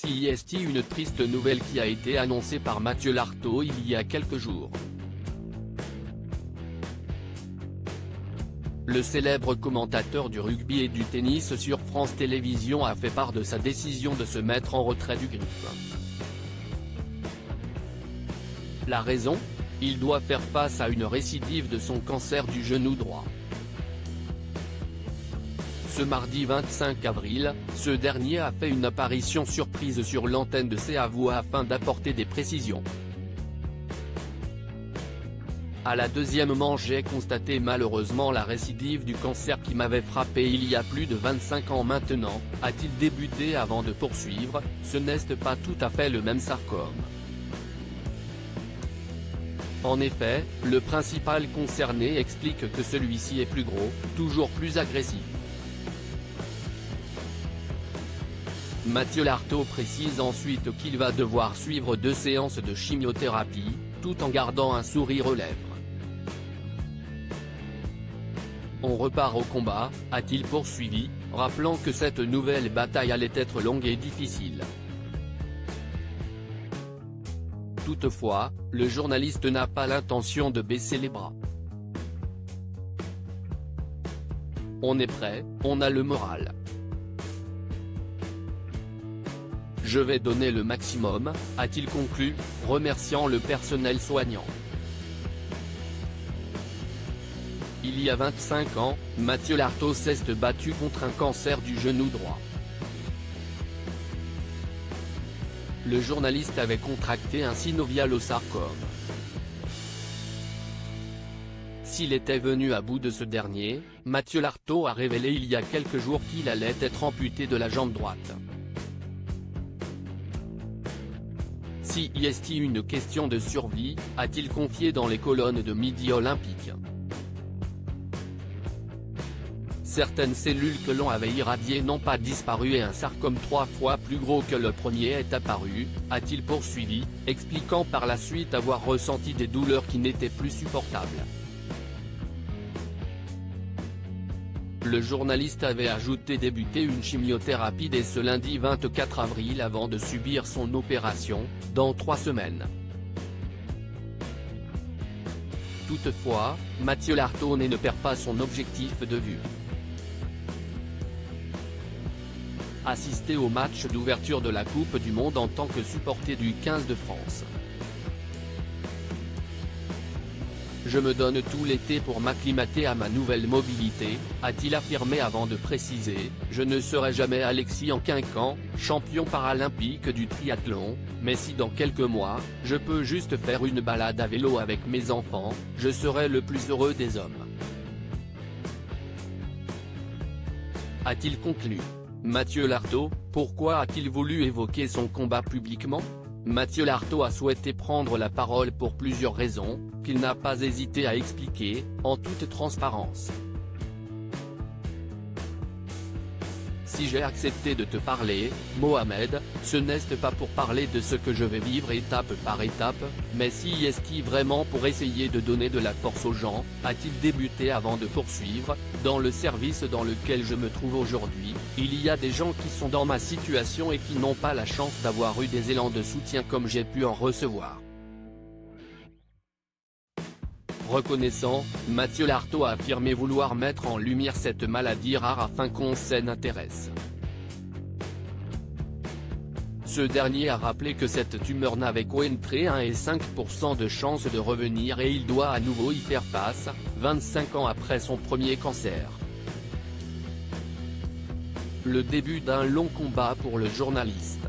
CIST, une triste nouvelle qui a été annoncée par Mathieu Lartaud il y a quelques jours. Le célèbre commentateur du rugby et du tennis sur France Télévisions a fait part de sa décision de se mettre en retrait du grip. La raison ? Il doit faire face à une récidive de son cancer du genou droit. Ce mardi 25 avril, ce dernier a fait une apparition surprise sur l'antenne de CA Voix afin d'apporter des précisions. À la deuxième manche, j'ai constaté malheureusement la récidive du cancer qui m'avait frappé il y a plus de 25 ans maintenant, a-t-il débuté avant de poursuivre, ce n'est pas tout à fait le même sarcome. En effet, le principal concerné explique que celui-ci est plus gros, toujours plus agressif. Mathieu Lartaud précise ensuite qu'il va devoir suivre 2 séances de chimiothérapie, tout en gardant un sourire aux lèvres. On repart au combat, a-t-il poursuivi, rappelant que cette nouvelle bataille allait être longue et difficile. Toutefois, le journaliste n'a pas l'intention de baisser les bras. On est prêt, on a le moral. Je vais donner le maximum, a-t-il conclu, remerciant le personnel soignant. Il y a 25 ans, Mathieu Lartaud s'est battu contre un cancer du genou droit. Le journaliste avait contracté un synovial-sarcome. S'il était venu à bout de ce dernier, Mathieu Lartaud a révélé il y a quelques jours qu'il allait être amputé de la jambe droite. CIST, une question de survie, a-t-il confié dans les colonnes de Midi Olympique. Certaines cellules que l'on avait irradiées n'ont pas disparu et un sarcome 3 fois plus gros que le premier est apparu, a-t-il poursuivi, expliquant par la suite avoir ressenti des douleurs qui n'étaient plus supportables. Le journaliste avait ajouté débuter une chimiothérapie dès ce lundi 24 avril avant de subir son opération, dans 3 semaines. Toutefois, Mathieu Lartaud ne perd pas son objectif de vue. Assister au match d'ouverture de la Coupe du Monde en tant que supporter du 15 de France. Je me donne tout l'été pour m'acclimater à ma nouvelle mobilité, a-t-il affirmé avant de préciser, je ne serai jamais Alexis Anquincan, champion paralympique du triathlon, mais si dans quelques mois, je peux juste faire une balade à vélo avec mes enfants, je serai le plus heureux des hommes. A-t-il conclu. Mathieu Lartaud, pourquoi a-t-il voulu évoquer son combat publiquement ? Mathieu Lartaud a souhaité prendre la parole pour plusieurs raisons, qu'il n'a pas hésité à expliquer, en toute transparence. Si j'ai accepté de te parler, Mohamed, ce n'est pas pour parler de ce que je vais vivre étape par étape, mais si est-ce vraiment pour essayer de donner de la force aux gens, a-t-il débuté avant de poursuivre, dans le service dans lequel je me trouve aujourd'hui, il y a des gens qui sont dans ma situation et qui n'ont pas la chance d'avoir eu des élans de soutien comme j'ai pu en recevoir. Reconnaissant, Mathieu Lartaud a affirmé vouloir mettre en lumière cette maladie rare afin qu'on s'en intéresse. Ce dernier a rappelé que cette tumeur n'avait qu'entre 1 et 5% de chances de revenir et il doit à nouveau y faire face, 25 ans après son premier cancer. Le début d'un long combat pour le journaliste.